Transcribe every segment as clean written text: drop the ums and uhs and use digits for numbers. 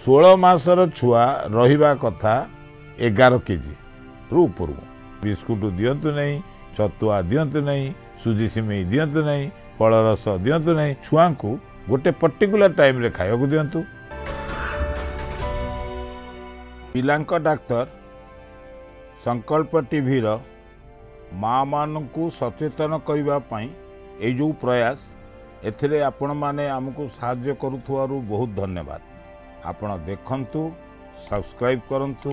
16 मासर छुआ रहिबा कथा 11 केजी रु ऊपर बिस्कुट दिंतु नहीं, छतुआ दिंतु नहीं, सुजी सिमेई दिंतु नहीं, फल रस दिंतु नहीं। छुआ को गोटे पर्टिकुलर टाइम रे खाया को दिंतु। पिलांक डाक्तर संकल्प टीवी रो माँ मानू सचेतन करने ये जो प्रयास एथिरे आपण माने आमको साहाय्य करुथुवारु बहुत धन्यवाद। आपण देखंतु, सब्सक्राइब करंतु,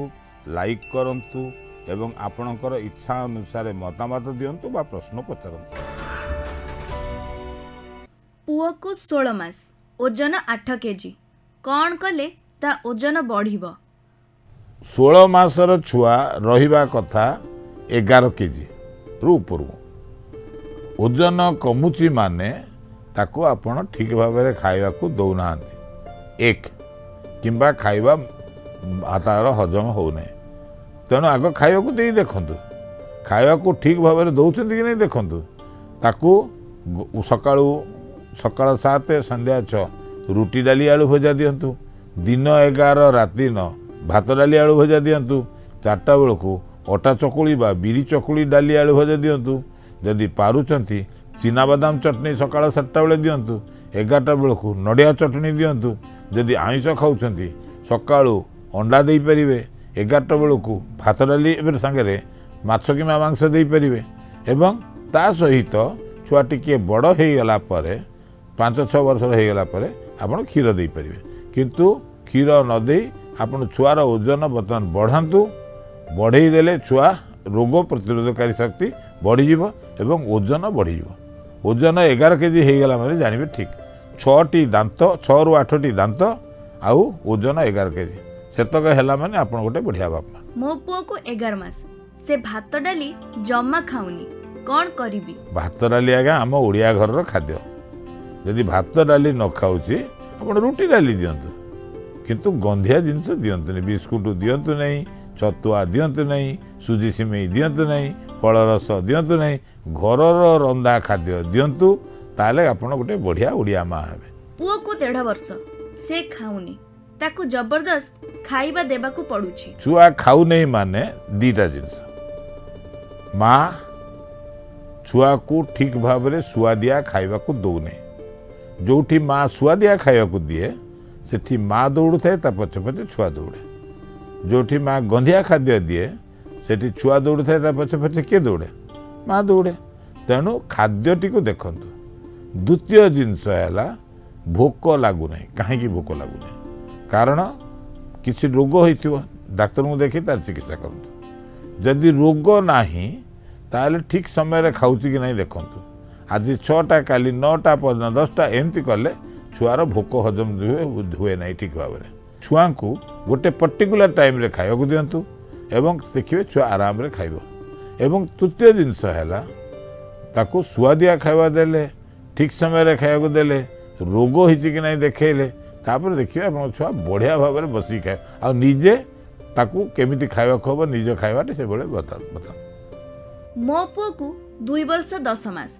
लाइक करंतु एवं आपणकर इच्छा अनुसार मतामत दियंतु बा प्रश्न पचारंतु। पुओ को 16 मास ओजन 8 केजी कौन कले ता ओजन बढ़िबो? 16 मासर छुआ रहिबा कथा 11 केजी रु ऊपर ओजन कमुची माने ताको आपण ठीक भाव में खाइबा को दौना एक किंबा खाइबा तार हजम हो नहीं। तेणु आग खाइबा को दे देखंतु, खाइबा को ठीक भाव में दौरान कि नहीं देखंतु। ताकू सकाळ 7 संध्या 6 रुटी डाली आलू भजा दिंतु। दिन 11 राति 9 भात डाली आलू भजा दिंतु। 4टा बेलू अटा चकुली बा बिरी चकुली डाली आलू भजा दिंतु। जदि पारुचंती चीनाबादाम चटनी सकाळ 7टा बेले दिंतु। 11टा बेलू नड़िया चटनी दिंतु। जदि आइंस खाऊंती सकाळू अंडा दे पारे। 11टा बेलू भात डाली सांगे माछ किंवा मांस दे पारे। एवं ता सहित छुआ टिके बड़ हो गला 5-6 वर्ष हो गला आपन क्षीर दे पारे। किंतु क्षीर न दे आपन छुआर ओजन बर्तमान बढ़ातु। बढ़ई देले छुआ रोग प्रतिरोधकारी शक्ति बढ़ीज एवं ओजन बढ़ीज। ओजन 11 केजी हो गला माने जानवे ठीक। 6टी दांत 6 रु 8टी दांत आउ ओजन 11 केजी सेतक हैला माने आपण गोटे बढ़िया बापा। मो पुओ को 11 मास से भात डाली जम्मा खाउनी कौन करिबी? भात डाली आगे आम ओडिया घर रो खाद्य। यदि भात डाली न खाऊची आपण रुटी डाली दियंतु। किंतु गंधिया जिनस दियंतु नहीं, बिस्कुट दियंतु नहीं, छतुआ दियंतु नहीं, सुजी सिमेई दियंतु नहीं, फल रस दियंतु नहीं, घरर रंधा खाद्य दियंतु। ताले आपण गोटे बढ़िया ओडिया माँ हेबे। पुओ को 1.5 वर्ष से खाउनी ताकू जबरदस्त खाइबा देबा को पड़ुछि। छुआ खाऊ नहीं माने दीटा जिनस। माँ छुआ को ठीक भाव में सुआदिया खाइबा को दौ नहीं। जोठी माँ सुआदिया खाइबा को दिए सेठी माँ दौड़ू थाए ता पछे पछे छुआ दौड़े। जोठी माँ गंधिया खाद्य दिए सेठी छुआ दौड़ू थाए ता पछे पछे किए दौड़े? माँ दौड़े। तेणु खाद्यटी को देखंतु। द्वितीय जिनस है भोक लगू ना। कहीं भोक लगू ना? कारण किसी रोग हो डाक्तर को देखी तार चिकित्सा करंतु। जदि रोग नाही ताले ठीक समय खाऊची कि नहीं देखंतु। आज 6टा काली 9टा 10टा एमती कले छुआर भोक हजम हुए ना ठीक भाव में। छुआ को गोटे पर्टिकुलर टाइम रे खाया को दिंतु एवं देखिए छुआ आराम रे खाइबो। एवं तृतीय जिनस है ताकू सुआदिया खाइबा देले, ठीक समय रे खाया को देले, रोग होइछि कि नहीं देखैले, तापर देखिए आप छुआ बढ़िया भाव में बसी खाए आ निजे ताकू केमिति खाइबा खबर निज खाइबाटे से बळे बता। मो पुओ को 2 वर्ष 10 मास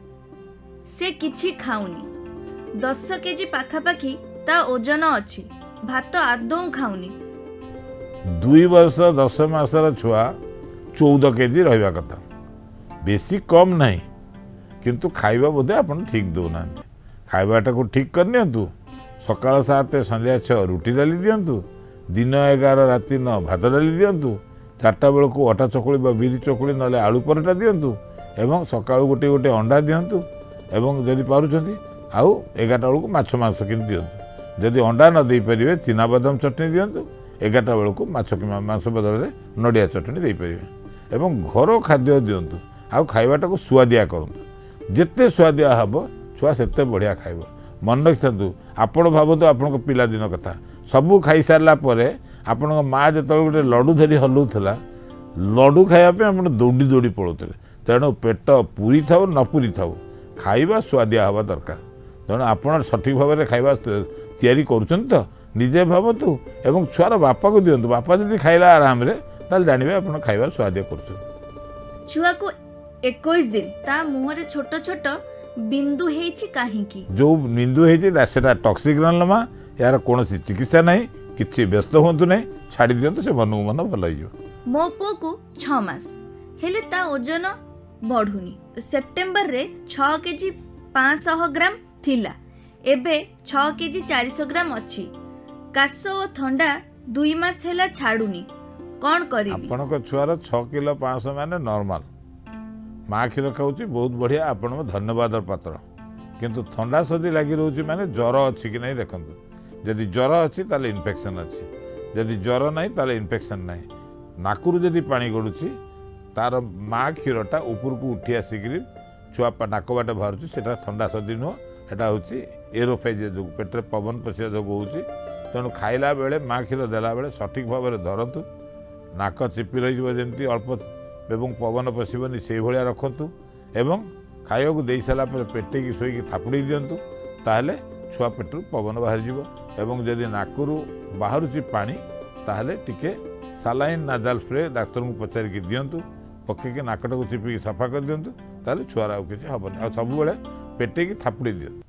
से किछि खाउनी। 10 केजी पाखापाखी ता ओजन अछि। भात आदौ खाउनी। 2 वर्ष 10 मासर छुआ 14 केजी रहिबा कथा। बेसी कम नहीं किंतु खाइबा बोधे आपण ठीक दौना। खाइबाटा को ठीक कर नियंतु। सकाळ 7 संध्या 6 रुटी डाली दियंतु। दिन 11 राति 9 भात डाली दियंतु। 4टा बेलू अटा चकुली बा बिरी चकुली नले आलू पराठा दियंतु। एवं सकाळ गोटे गोटे अंडा दियंतु। एवं जदि पारुचंती आउ 11टा बेलू माछ मांस किन दियंतु। जदि अंडा न दे परिवे चीनाबादाम चटनी दियंतु। 11टा बेलू माछ किंवा मांस बदल में नड़िया चटनी दे परिवे। एवं घर खाद्य दियंतु। आउ खाइबाटा को सुआदिया करंतु। जेते सुआदिया हबो छुआ सेते बढ़िया खाइबो। मन रखिथांतु। आपण भाबतु आपण पिला दिन कथा सबू खाई सारला परे आपण माँ जो गोटे लड्डू धरी हलुला लड्डू खायापे आप दौड़ी दौड़ी पड़ोले। तेणु पेट पूरी थाउ न पूरी थाउ खाइबा सुआदिया हवा दरकार। तेणु आपण सठिक भाव में खाइबा तैयारी करुछन तो निजे भावतु एवं छुआर बापा को दियंतु। बापा जदि खाइला आराम रे ताल जानिबे आपण खाइबा सुआदिया करुछन। छुआ को 21 दिन ता मुंह रे छोट छोट बिंदु हेछि काहे की? जो बिंदु हेछि सेटा टॉक्सिक ग्रानुलोमा यार कौन चिकित्सा ना कि व्यस्त हूँ ना छाड़ी दिंतु से मन को मन भल हो। मो पुओ को 6 मास हेले ता ओजन बढ़ुनी। सेप्टेम्बर रे 6 केजी 500 ग्राम थिला, एबे 6 केजी 400 ग्राम अच्छी। काश और थंडा 2 मास हेला छाड़ुनी, कौन करी? आपण छुआर 6 किलो 500 माने नॉर्मल माँ क्षीर खाऊँ बहुत बढ़िया, आपण धन्यवाद पात्र। किंतु थंडा सर्दी लगी रोचे माने ज्वर अच्छी कि नहीं देखो, जदि ज्वर अच्छी ताले इन्फेक्शन अच्छी, जदि ज्वर नहीं ताले इन्फेक्शन नहीं। नाकुरु जदि पानी गड़ुची तार माँ क्षीरटा ऊपर को उठी आसिक छुआ नाक बाट बाहर से थंडा सर्दी नुह, एटा हूँ एरोफेज जो पेटे पवन पशिया जो हूँ। तेणु खाइला बेले माँ क्षीर देला बेले सठिक भाव में धरतु, नाक चिपी रही जमी अल्प एवं पवन पशिबनी से भाया रखतु एवं खाया को दे सारा पेटे की शोक थापुड़ी दिंतु, ताहले छुआ पेटर पवन बाहर एवं जदि नाकरू बाहर पानी ताहले टिके सालाइन नाजाल स्प्रे डाक्तर को पचारिकी दिंतु, पकईकि नाकटा को चिपिकी सफा कर दिंतु, ताहले छुआर आउ किछि हबनी। आ सब बेले पेटे की थापुड़ी दिंतु।